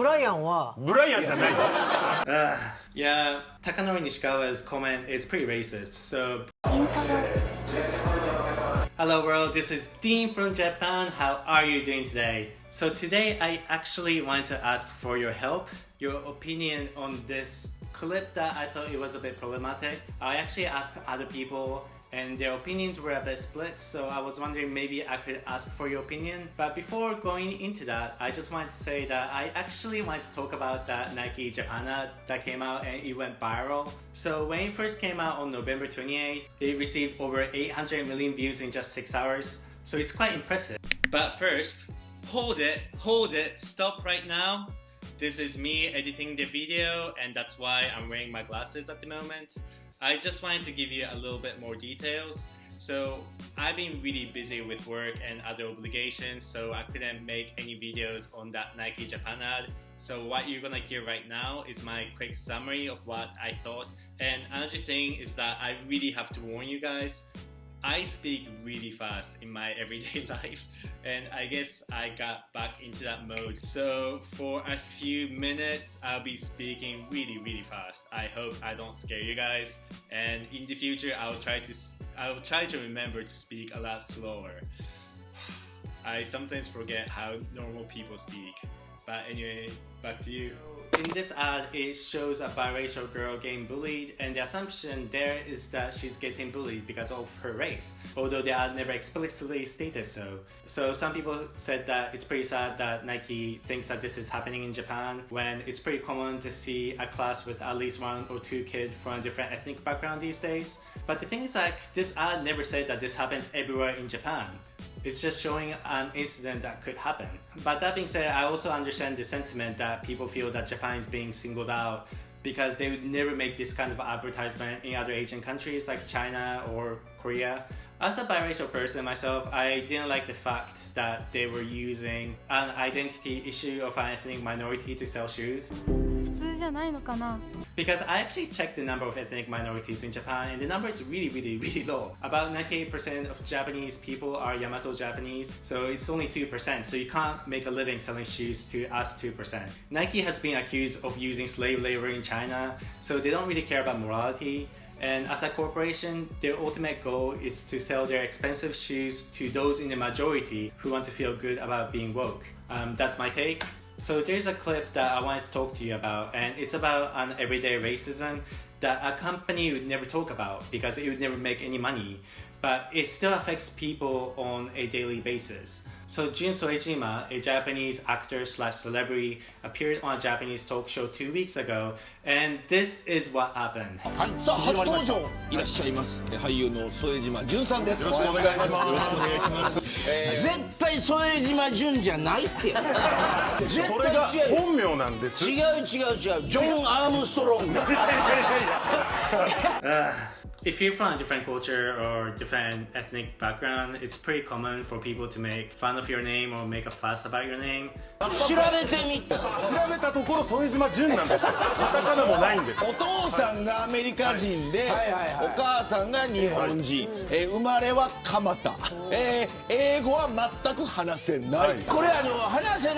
ブライアンはブライアンじゃない。Yeah, Takanori Nishikawa's comment is pretty racist, so... Hello world, this is Dean from Japan. How are you doing today? So today I actually wanted to ask for your help, your opinion on this clip that I thought it was a bit problematic. I actually asked other people and their opinions were a bit split, so I was wondering maybe I could ask for your opinion. But before going into that, I just wanted to say that I actually wanted to talk about that Nike Japan ad that came out and it went viral. So when it first came out on November 28th, it received over 800 million views in just 6 hours. So it's quite impressive. But first, hold it, stop right now. This is me editing the video and that's why I'm wearing my glasses at the moment. I just wanted to give you a little bit more details. So I've been really busy with work and other obligations, so I couldn't make any videos on that Nike Japan ad. So what you're gonna hear right now is my quick summary of what I thought. And another thing is that I really have to warn you guys, I speak really fast in my everyday life and I guess I got back into that mode. So for a few minutes I'll be speaking really fast. I hope I don't scare you guys, and in the future I'll try to remember to speak a lot slower. I sometimes forget how normal people speak. But anyway, back to you. In this ad, it shows a biracial girl getting bullied, and the assumption there is that she's getting bullied because of her race, although the ad never explicitly stated so. So some people said that it's pretty sad that Nike thinks that this is happening in Japan when it's pretty common to see a class with at least 1 or 2 kids from a different ethnic background these days. But the thing is, like, this ad never said that this happens everywhere in Japan. It's just showing an incident that could happen. But that being said, I also understand the sentiment that people feel that Japan is being singled out because they would never make this kind of advertisement in other Asian countries like China or Korea. As a biracial person myself, I didn't like the fact that they were using an identity issue of an ethnic minority to sell shoes. 普通じゃないのかな? Because I actually checked the number of ethnic minorities in Japan and the number is really low. About 98% of Japanese people are Yamato Japanese, so it's only 2%, so you can't make a living selling shoes to us 2%. Nike has been accused of using slave labor in China, so they don't really care about morality. And as a corporation, their ultimate goal is to sell their expensive shoes to those in the majority who want to feel good about being woke. That's my take. So there's a clip that I wanted to talk to you about, and it's about an everyday racism that a company would never talk about because it would never make any money, but it still affects people on a daily basis. So Jun Soejima, a Japanese actor slash celebrity, appeared on a Japanese talk show 2 weeks ago, and this is what happened. さあ初登場いらっしゃいます俳優の副島淳さんです。よろしくお願いします。よろしくお願いします。絶対副島淳じゃないって。それが本名なんです。違う。ジョン・アームストロング。If you're from a different culture or different ethnic background, it's pretty common for people to make fun of your name or make a fuss about your name. 調べてみた。調べたところ副島淳なんですよ。カタカナもないんです。お父さんがアメリカ人で、お母さんが日本人、生まれは蒲田、英語は全く話せない。これ話せ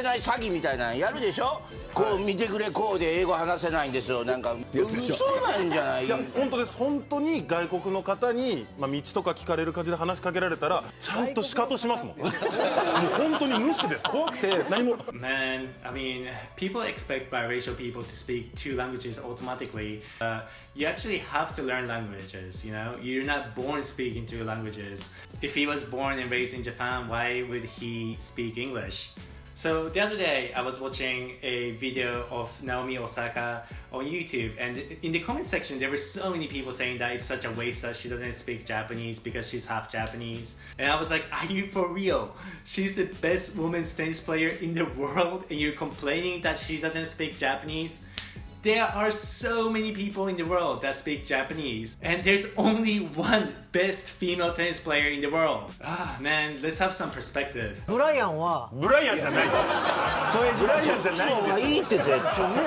ない詐欺みたいなのやるでしょ。こう見てくれこうで英語話せないんですよ。なんか嘘なんじゃない。いや本当です。本当に外国の方に道とか聞かれる感じで話しかけられたらちゃんとシカトしますもん。もう本当に無視です。怖くて何も。Man, I mean, people expect biracial people to speak 2 languages automatically. You actually have to learn languages, you know? You're not born speaking 2 languages. If he was born and raised in Japan, why would he speak English? So the other day, I was watching a video of Naomi Osaka on YouTube, and in the comment section, there were so many people saying that it's such a waste that she doesn't speak Japanese because she's half Japanese. And I was like, are you for real? She's the best women's tennis player in the world, and you're complaining that she doesn't speak Japanese? There are so many people in the world that speak Japanese, and there's only one best female tennis player in the world. Ah, man, let's have some perspective. ブライアンはブライアンじゃない。ブライアンじゃないんです。いいって絶対ね。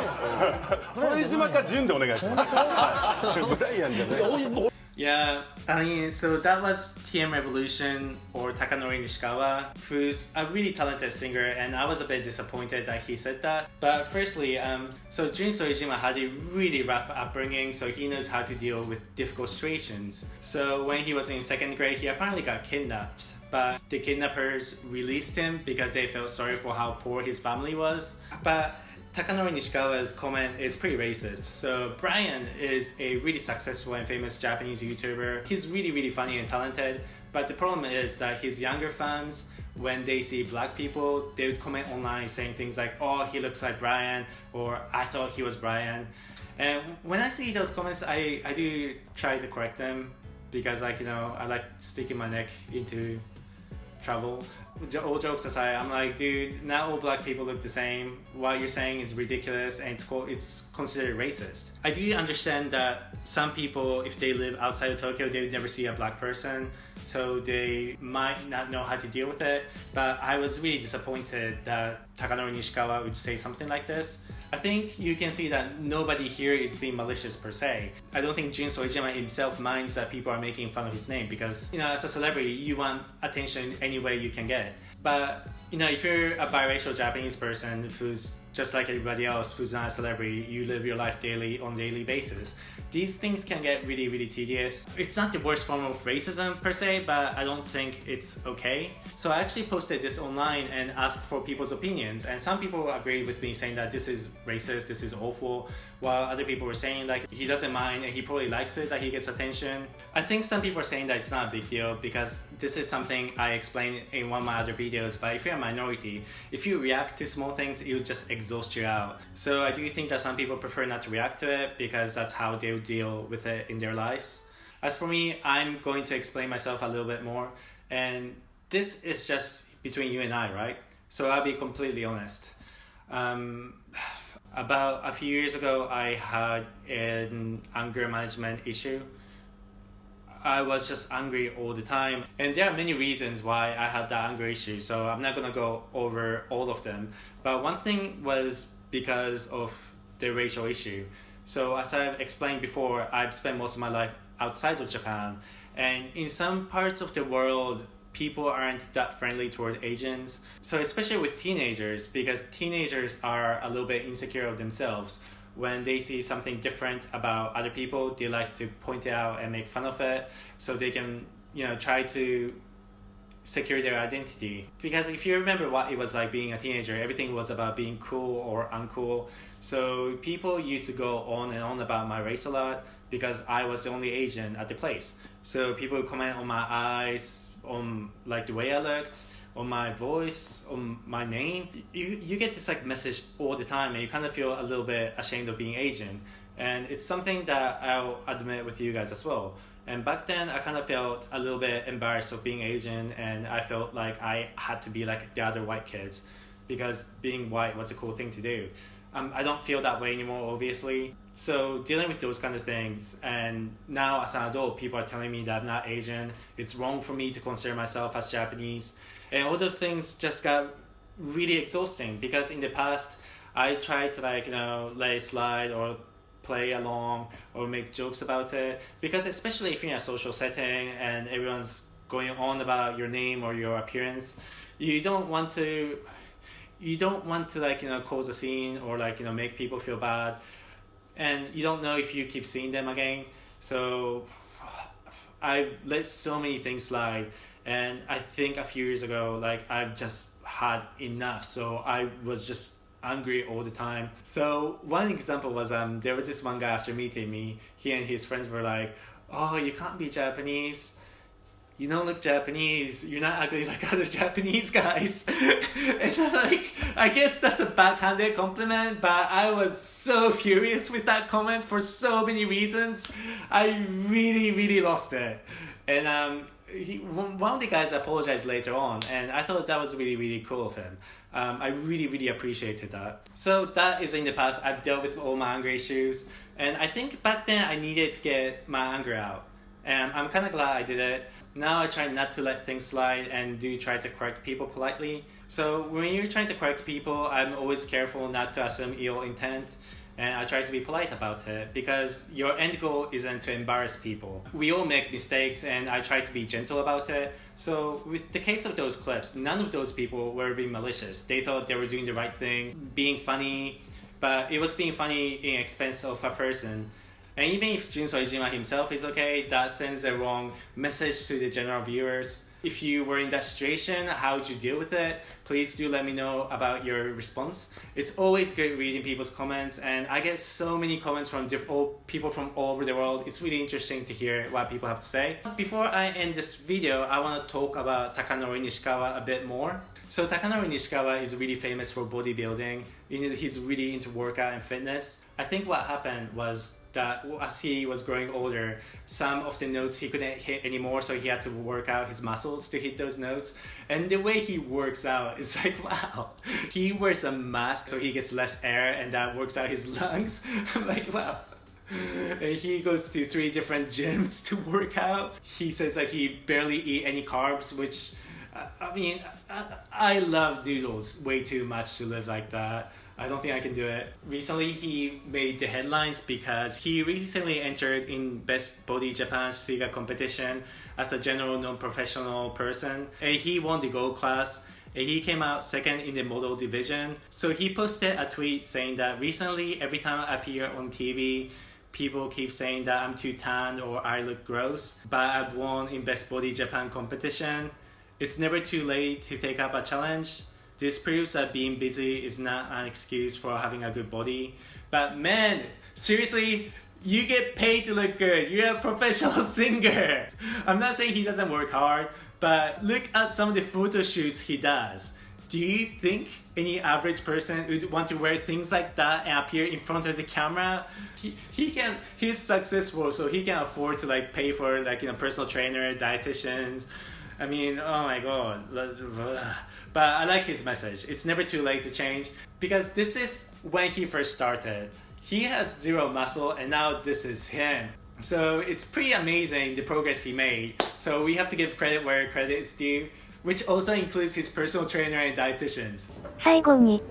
副島か淳でお願いします。ブライアンじゃない。Yeah, I mean, so that was T.M.Revolution or Takanori Nishikawa, who's a really talented singer, and I was a bit disappointed that he said that. But firstly, so Jun Soejima had a really rough upbringing, so he knows how to deal with difficult situations. So when he was in second grade, he apparently got kidnapped. But the kidnappers released him because they felt sorry for how poor his family was. But Takanori Nishikawa's comment is pretty racist. So Brian is a really successful and famous Japanese YouTuber. He's really, really funny and talented. But the problem is that his younger fans, when they see black people, they would comment online saying things like, "Oh, he looks like Brian," or "I thought he was Brian." And when I see those comments, I do try to correct them because, like, you know, I like sticking my neck into trouble. All jokes aside, I'm like, dude, not all black people look the same. What you're saying is ridiculous, and it's considered racist. I do understand that some people, if they live outside of Tokyo, they would never see a black person, so they might not know how to deal with it. But I was really disappointed that Takanori Nishikawa would say something like this. I think you can see that nobody here is being malicious per se. I don't think Jun Soejima himself minds that people are making fun of his name because, you know, as a celebrity, you want attention any way you can get. But, you know, if you're a biracial Japanese person who's just like everybody else who's not a celebrity, you live your life on a daily basis, these things can get really, really tedious. It's not the worst form of racism per se, but I don't think it's okay. So I actually posted this online and asked for people's opinions, and some people agreed with me saying that this is racist, this is awful, while other people were saying like he doesn't mind and he probably likes it that he gets attention. I think some people are saying that it's not a big deal because this is something I explained in one of my other videos, but if you're a minority, if you react to small things, it will just exhaust you out. So I do think that some people prefer not to react to it because that's how they would deal with it in their lives. As for me, I'm going to explain myself a little bit more, and this is just between you and I, right? So I'll be completely honest. About a few years ago, I had an anger management issue. I was just angry all the time. And there are many reasons why I had that anger issue, so I'm not gonna go over all of them. But one thing was because of the racial issue. So as I've explained before, I've spent most of my life outside of Japan. And in some parts of the world, people aren't that friendly toward Asians. So especially with teenagers, because teenagers are a little bit insecure of themselves. When they see something different about other people, they like to point it out and make fun of it so they can, you know, try to secure their identity. Because if you remember what it was like being a teenager, everything was about being cool or uncool. So people used to go on and on about my race a lot because I was the only Asian at the place. So people would comment on my eyes, on like the way I looked, on my voice, on my name. You get this like message all the time, and you kind of feel a little bit ashamed of being Asian. And it's something that I'll admit with you guys as well. And back then I kind of felt a little bit embarrassed of being Asian, and I felt like I had to be like the other white kids because being white was a cool thing to do. I don't feel that way anymore, obviously. So dealing with those kind of things, and now as an adult, people are telling me that I'm not Asian. It's wrong for me to consider myself as Japanese. And all those things just got really exhausting because in the past, I tried to like, you know, let it slide or play along or make jokes about it. Because especially if you're in a social setting and everyone's going on about your name or your appearance, you don't want to like, you know, cause a scene or like, you know, make people feel bad, and you don't know if you keep seeing them again. So I let so many things slide, and I think a few years ago, like, I've just had enough, so I was just angry all the time. So one example was there was this one guy, after meeting me, he and his friends were like, "Oh, you can't be Japanese. You don't look Japanese. You're not ugly like other Japanese guys." And I'm like, I guess that's a backhanded compliment, but I was so furious with that comment for so many reasons. I really, really lost it. And one of the guys apologized later on, and I thought that was really, really cool of him. I really, really appreciated that. So that is in the past. I've dealt with all my anger issues, and I think back then I needed to get my anger out. And I'm kind of glad I did it. Now I try not to let things slide and do try to correct people politely. So when you're trying to correct people, I'm always careful not to assume ill intent. and I try to be polite about it because your end goal isn't to embarrass people. We all make mistakes and I try to be gentle about it. So with the case of those clips, none of those people were being malicious. They thought they were doing the right thing, being funny, but it was being funny in expense of a person. And even if Junso Ijima himself is okay, that sends a wrong message to the general viewers. If you were in that situation, how would you deal with it? Please do let me know about your response. It's always good reading people's comments, and I get so many comments from people from all over the world. It's really interesting to hear what people have to say. Before I end this video, I want to talk about Takanori Nishikawa a bit more. So Takanori Nishikawa is really famous for bodybuilding. He's really into workout and fitness. I think what happened was that as he was growing older, some of the notes he couldn't hit anymore, so he had to work out his muscles to hit those notes. And the way he works out is like, wow. He wears a mask so he gets less air and that works out his lungs. I'm like, wow. And he goes to 3 different gyms to work out. He says that he barely eat any carbs, which, I mean, I love noodles way too much to live like that. I don't think I can do it. Recently, he made the headlines because he recently entered in Best Body Japan Stiga competition as a general non-professional person. And he won the gold class. And he came out second in the model division. So he posted a tweet saying that recently, every time I appear on TV, people keep saying that I'm too tan or I look gross. But I've won in Best Body Japan competition. It's never too late to take up a challenge. This proves that being busy is not an excuse for having a good body. But man, seriously, you get paid to look good. You're a professional singer. I'm not saying he doesn't work hard, but look at some of the photo shoots he does. Do you think any average person would want to wear things like that and appear in front of the camera? He's successful, so he can afford to like pay for like personal trainer, dietitians. I mean, oh my god. But I like his message. It's never too late to change, because this is when he first started. He had 0 muscle and now this is him. So it's pretty amazing the progress he made. So we have to give credit where credit is due, which also includes his personal trainer and dietitians. 最後に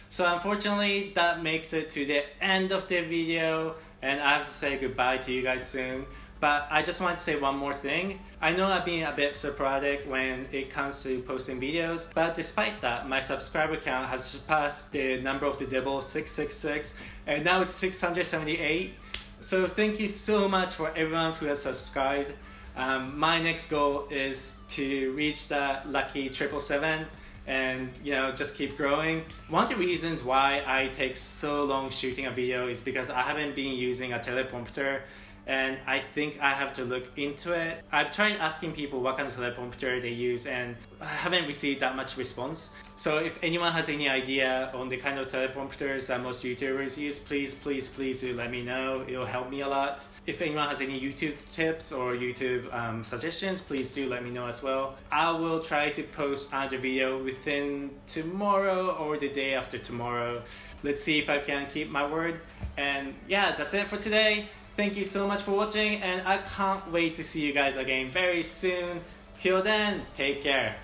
So unfortunately, that makes it to the end of the video, and I have to say goodbye to you guys soon. But I just want to say one more thing. I know I've been a bit sporadic when it comes to posting videos, but despite that, my subscriber count has surpassed the number of the devil, 666, and now it's 678. So thank you so much for everyone who has subscribed. My next goal is to reach that lucky 777 and just keep growing. One of the reasons why I take so long shooting a video is because I haven't been using a teleprompter, and I think I have to look into it. I've tried asking people what kind of teleprompter they use, and I haven't received that much response. So if anyone has any idea on the kind of teleprompters that most YouTubers use, please do let me know. It'll help me a lot. If anyone has any YouTube tips or YouTube suggestions, please do let me know as well. I will try to post another video within tomorrow or the day after tomorrow. Let's see if I can keep my word. And yeah, that's it for today. Thank you so much for watching, and I can't wait to see you guys again very soon. Till then, take care.